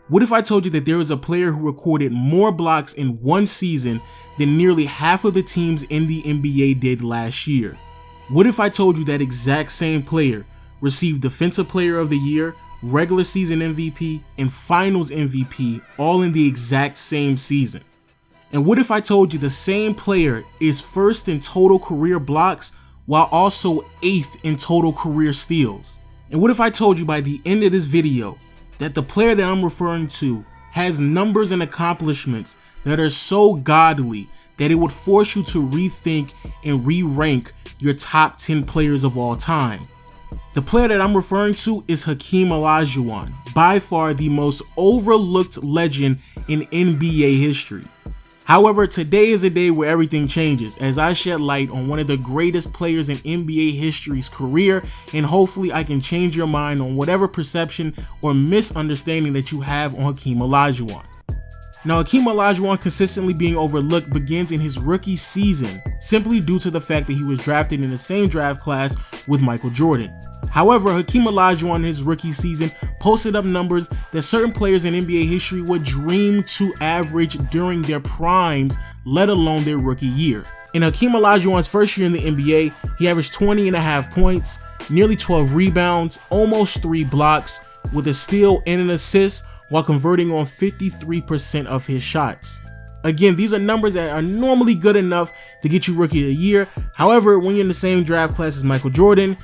What if I told you that there is a player who recorded more blocks in one season than nearly half of the teams in the NBA did last year? What if I told you that exact same player received Defensive Player of the Year, regular season MVP, and Finals MVP all in the exact same season? And what if I told you the same player is first in total career blocks while also 8th in total career steals? And what if I told you by the end of this video that the player that I'm referring to has numbers and accomplishments that are so godly that it would force you to rethink and re-rank your top 10 players of all time? The player that I'm referring to is Hakeem Olajuwon, by far the most overlooked legend in NBA history. However, today is a day where everything changes as I shed light on one of the greatest players in NBA history's career, and hopefully I can change your mind on whatever perception or misunderstanding that you have on Hakeem Olajuwon. Now, Hakeem Olajuwon consistently being overlooked begins in his rookie season, simply due to the fact that he was drafted in the same draft class with Michael Jordan. However, Hakeem Olajuwon in his rookie season posted up numbers that certain players in NBA history would dream to average during their primes, let alone their rookie year. In Hakeem Olajuwon's first year in the NBA, he averaged 20.5 points, nearly 12 rebounds, almost 3 blocks, with a steal and an assist, while converting on 53% of his shots. Again, these are numbers that are normally good enough to get you Rookie of the Year. However, when you're in the same draft class as Michael Jordan,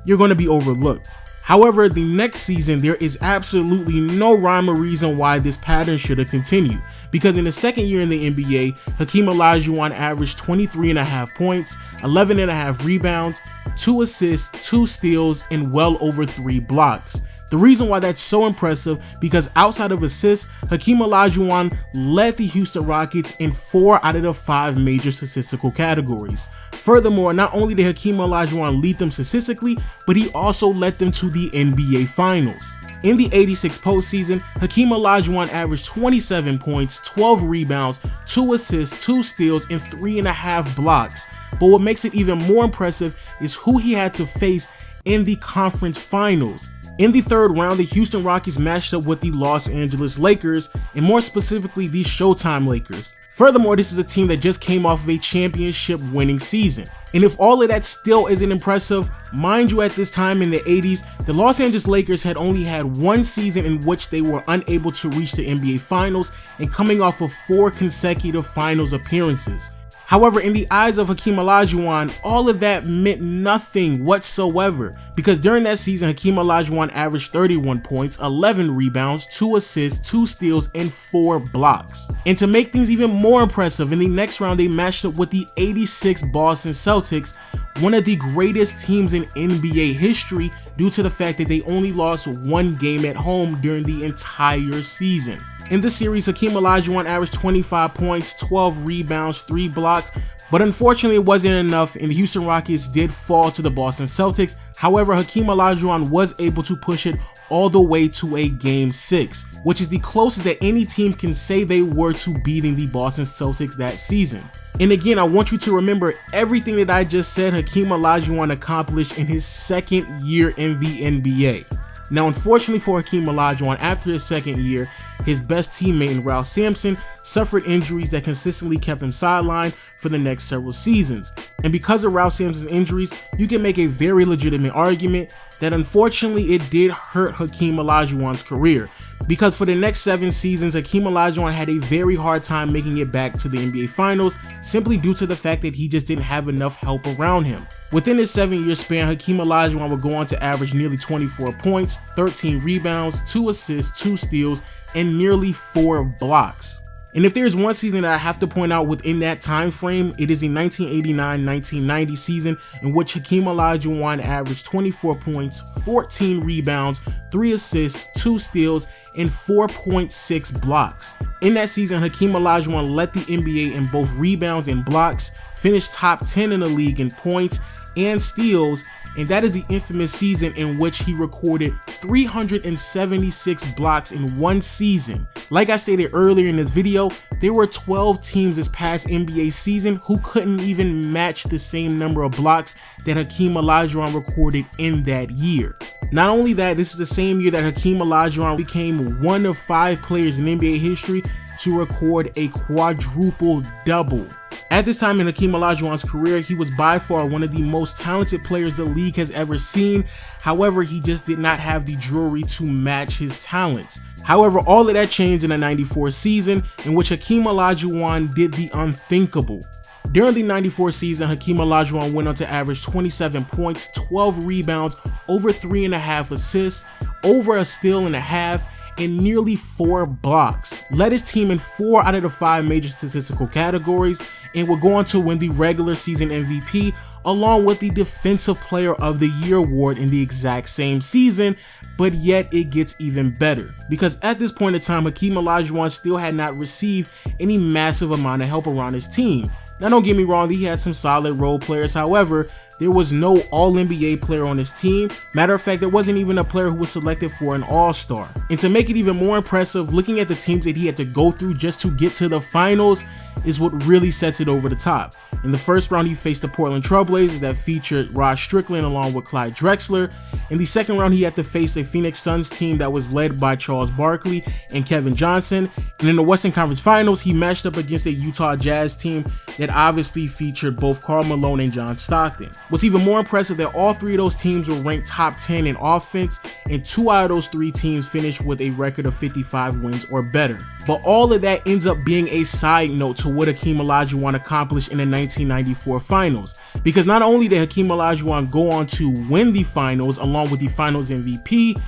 you're going to be overlooked. However, the next season, there is absolutely no rhyme or reason why this pattern should have continued, because in the second year in the NBA, Hakeem Olajuwon averaged 23.5 points, 11.5 rebounds, 2 assists, 2 steals, and well over 3 blocks. The reason why that's so impressive, because outside of assists, Hakeem Olajuwon led the Houston Rockets in 4 out of the 5 major statistical categories. Furthermore, not only did Hakeem Olajuwon lead them statistically, but he also led them to the NBA Finals. In the '86 postseason, Hakeem Olajuwon averaged 27 points, 12 rebounds, 2 assists, 2 steals, and 3.5 blocks. But what makes it even more impressive is who he had to face in the conference finals. In the third round, the Houston Rockets matched up with the Los Angeles Lakers, and more specifically, the Showtime Lakers. Furthermore, this is a team that just came off of a championship winning season. And if all of that still isn't impressive, mind you, at this time in the 80s, the Los Angeles Lakers had only had 1 season in which they were unable to reach the NBA Finals, and coming off of 4 consecutive Finals appearances. However, in the eyes of Hakeem Olajuwon, all of that meant nothing whatsoever, because during that season, Hakeem Olajuwon averaged 31 points, 11 rebounds, 2 assists, 2 steals, and 4 blocks. And to make things even more impressive, in the next round, they matched up with the '86 Boston Celtics, one of the greatest teams in NBA history, due to the fact that they only lost 1 game at home during the entire season. In this series, Hakeem Olajuwon averaged 25 points, 12 rebounds, 3 blocks, but unfortunately it wasn't enough, and the Houston Rockets did fall to the Boston Celtics. However, Hakeem Olajuwon was able to push it all the way to a Game 6, which is the closest that any team can say they were to beating the Boston Celtics that season. And again, I want you to remember everything that I just said Hakeem Olajuwon accomplished in his second year in the NBA. Now, unfortunately for Hakeem Olajuwon, after his second year, his best teammate Ralph Sampson suffered injuries that consistently kept him sidelined for the next several seasons. And because of Ralph Sampson's injuries, you can make a very legitimate argument that unfortunately it did hurt Hakeem Olajuwon's career, because for the next 7 seasons, Hakeem Olajuwon had a very hard time making it back to the NBA Finals, simply due to the fact that he just didn't have enough help around him. Within his 7-year span, Hakeem Olajuwon would go on to average nearly 24 points, 13 rebounds, 2 assists, 2 steals, and nearly 4 blocks. And if there's one season that I have to point out within that time frame, it is the 1989-1990 season, in which Hakeem Olajuwon averaged 24 points, 14 rebounds, 3 assists, 2 steals, and 4.6 blocks. In that season, Hakeem Olajuwon led the NBA in both rebounds and blocks, finished top 10 in the league in points and steals, and that is the infamous season in which he recorded 376 blocks in one season. Like I stated earlier in this video, there were 12 teams this past NBA season who couldn't even match the same number of blocks that Hakeem Olajuwon recorded in that year. Not only that, this is the same year that Hakeem Olajuwon became one of 5 players in NBA history to record a quadruple double. At this time in Hakeem Olajuwon's career, he was by far one of the most talented players the league has ever seen. However, he just did not have the jewelry to match his talents. However, all of that changed in the 94 season, in which Hakeem Olajuwon did the unthinkable. During the 94 season, Hakeem Olajuwon went on to average 27 points, 12 rebounds, over 3.5 assists, over a steal and a half, and nearly 4 blocks. Led his team in 4 out of the 5 major statistical categories, and would go on to win the regular season MVP along with the Defensive Player of the Year award in the exact same season. But yet it gets even better, because at this point in time, Hakeem Olajuwon still had not received any massive amount of help around his team. Now don't get me wrong, he had some solid role players. However, there was no All-NBA player on his team. Matter of fact, there wasn't even a player who was selected for an All-Star. And to make it even more impressive, looking at the teams that he had to go through just to get to the finals is what really sets it over the top. In the first round, he faced the Portland Trailblazers that featured Rod Strickland along with Clyde Drexler. In the second round, he had to face a Phoenix Suns team that was led by Charles Barkley and Kevin Johnson. And in the Western Conference Finals, he matched up against a Utah Jazz team that obviously featured both Karl Malone and John Stockton. What's even more impressive that all 3 of those teams were ranked top 10 in offense, and 2 out of those 3 teams finished with a record of 55 wins or better. But all of that ends up being a side note to what Hakeem Olajuwon accomplished in the 1994 finals, because not only did Hakeem Olajuwon go on to win the finals along with the finals MVP,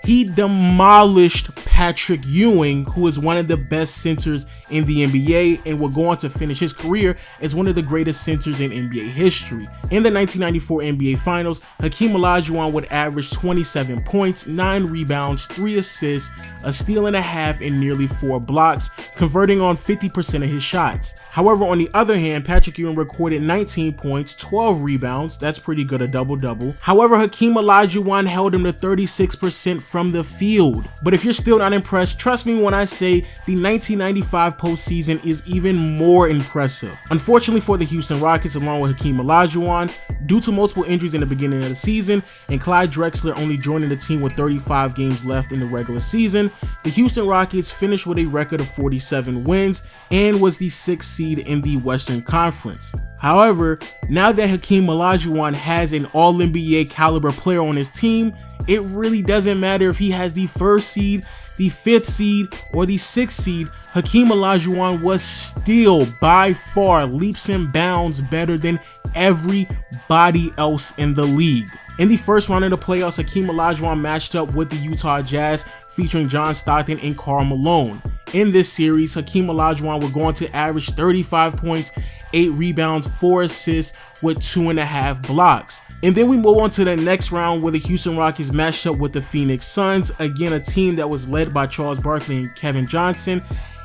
he demolished Patrick Ewing, who is one of the best centers in the NBA and would go on to finish his career as one of the greatest centers in NBA history. In the 1994 NBA Finals, Hakeem Olajuwon would average 27 points, 9 rebounds, 3 assists, a steal and a half, and nearly 4 blocks, converting on 50% of his shots. However, on the other hand, Patrick Ewing recorded 19 points, 12 rebounds, that's pretty good, a double-double. However, Hakeem Olajuwon held him to 36% from the field. But if you're still not impressed, trust me when I say the 1995 postseason is even more impressive. Unfortunately for the Houston Rockets, along with Hakeem Olajuwon, due to multiple injuries in the beginning of the season and Clyde Drexler only joining the team with 35 games left in the regular season, the Houston Rockets finished with a record of 47 wins and was the 6th seed in the Western Conference. However, now that Hakeem Olajuwon has an All-NBA caliber player on his team, it really doesn't matter if he has the 1st seed, the 5th seed, or the 6th seed. Hakeem Olajuwon was still by far leaps and bounds better than everybody else in the league. In the first round of the playoffs, Hakeem Olajuwon matched up with the Utah Jazz featuring John Stockton and Karl Malone. In this series, Hakeem Olajuwon would go on to average 35 points, 8 rebounds, 4 assists with 2.5 blocks. And then we move on to the next round where the Houston Rockets matched up with the Phoenix Suns, again a team that was led by Charles Barkley and Kevin Johnson.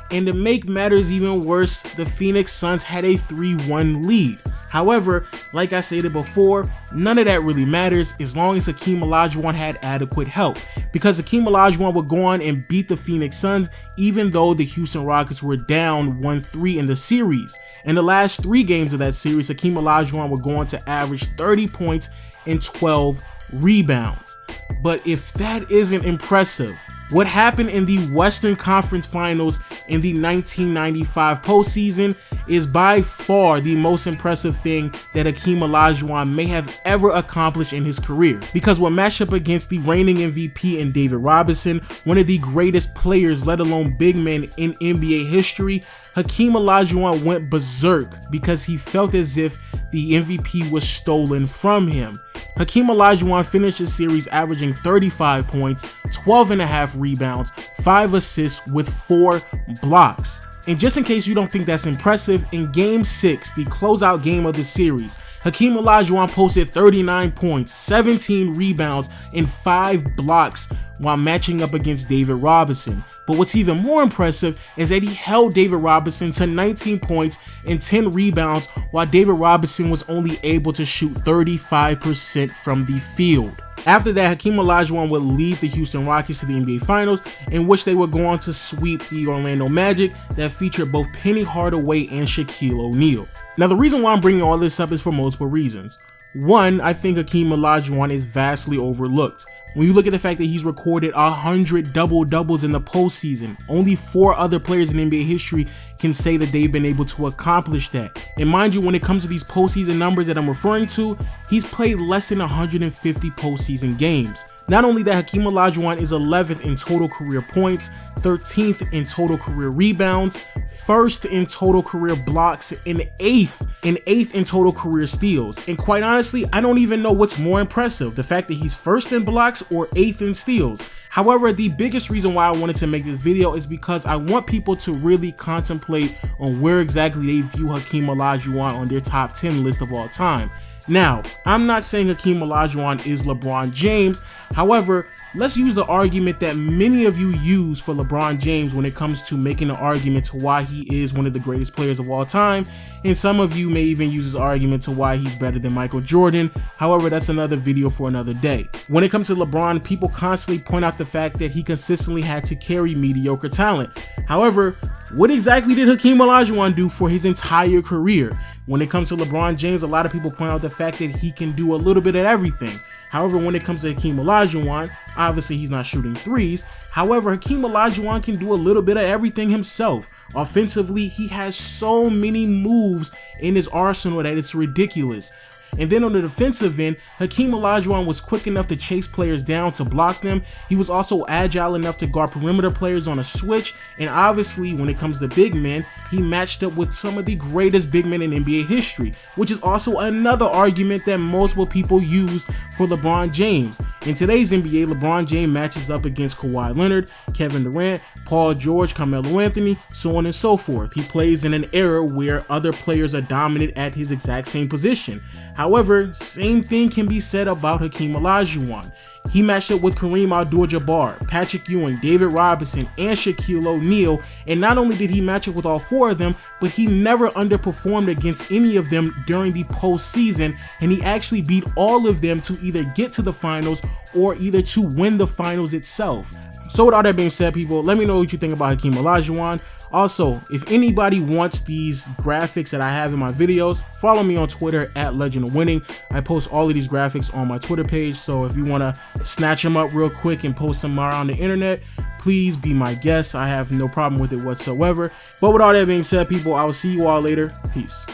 And to make matters even worse, the Phoenix Suns had a 3-1 lead. However, like I stated before, none of that really matters as long as Hakeem Olajuwon had adequate help, because Hakeem Olajuwon would go on and beat the Phoenix Suns even though the Houston Rockets were down 1-3 in the series. In the last 3 games of that series, Hakeem Olajuwon would go on to average 30 points and 12 rebounds. But if that isn't impressive, what happened in the Western Conference Finals in the 1995 postseason is by far the most impressive thing that Hakeem Olajuwon may have ever accomplished in his career. Because when matched up against the reigning MVP and David Robinson, one of the greatest players, let alone big men in NBA history, Hakeem Olajuwon went berserk because he felt as if the MVP was stolen from him. Hakeem Olajuwon finished the series averaging 35 points, 12.5 rebounds, 5 assists with 4 blocks. And just in case you don't think that's impressive, in Game 6, the closeout game of the series, Hakeem Olajuwon posted 39 points, 17 rebounds, and 5 blocks while matching up against David Robinson. But what's even more impressive is that he held David Robinson to 19 points and 10 rebounds while David Robinson was only able to shoot 35% from the field. After that, Hakeem Olajuwon would lead the Houston Rockets to the NBA Finals, in which they would go on to sweep the Orlando Magic that featured both Penny Hardaway and Shaquille O'Neal. Now, the reason why I'm bringing all this up is for multiple reasons. One, I think Hakeem Olajuwon is vastly overlooked. When you look at the fact that he's recorded 100 double-doubles in the postseason, only 4 other players in NBA history can say that they've been able to accomplish that. And mind you, when it comes to these postseason numbers that I'm referring to, he's played less than 150 postseason games. Not only that, Hakeem Olajuwon is 11th in total career points, 13th in total career rebounds, 1st in total career blocks, and 8th in total career steals. And quite honestly, I don't even know what's more impressive, the fact that he's 1st in blocks or 8th in steals. However, the biggest reason why I wanted to make this video is because I want people to really contemplate on where exactly they view Hakeem Olajuwon on their top 10 list of all time. Now, I'm not saying Hakeem Olajuwon is LeBron James. However, let's use the argument that many of you use for LeBron James when it comes to making an argument to why he is one of the greatest players of all time, and some of you may even use this argument to why he's better than Michael Jordan. However, that's another video for another day. When it comes to LeBron, people constantly point out the fact that he consistently had to carry mediocre talent. However, what exactly did Hakeem Olajuwon do for his entire career? When it comes to LeBron James, a lot of people point out the fact that he can do a little bit of everything. However, when it comes to Hakeem Olajuwon, obviously he's not shooting threes. However, Hakeem Olajuwon can do a little bit of everything himself. Offensively, he has so many moves in his arsenal that it's ridiculous. And then on the defensive end, Hakeem Olajuwon was quick enough to chase players down to block them. He was also agile enough to guard perimeter players on a switch. And obviously, when it comes to big men, he matched up with some of the greatest big men in NBA history, which is also another argument that multiple people use for LeBron James. In today's NBA, LeBron James matches up against Kawhi Leonard, Kevin Durant, Paul George, Carmelo Anthony, so on and so forth. He plays in an era where other players are dominant at his exact same position. However, same thing can be said about Hakeem Olajuwon. He matched up with Kareem Abdul-Jabbar, Patrick Ewing, David Robinson, and Shaquille O'Neal, and not only did he match up with all 4 of them, but he never underperformed against any of them during the postseason, and he actually beat all of them to either get to the finals or either to win the finals itself. So with all that being said, people, let me know what you think about Hakeem Olajuwon. Also, if anybody wants these graphics that I have in my videos, follow me on Twitter at Legend of Winning. I post all of these graphics on my Twitter page, so if you want to snatch them up real quick and post them around the internet, please be my guest. I have no problem with it whatsoever. But with all that being said, people, I will see you all later. Peace.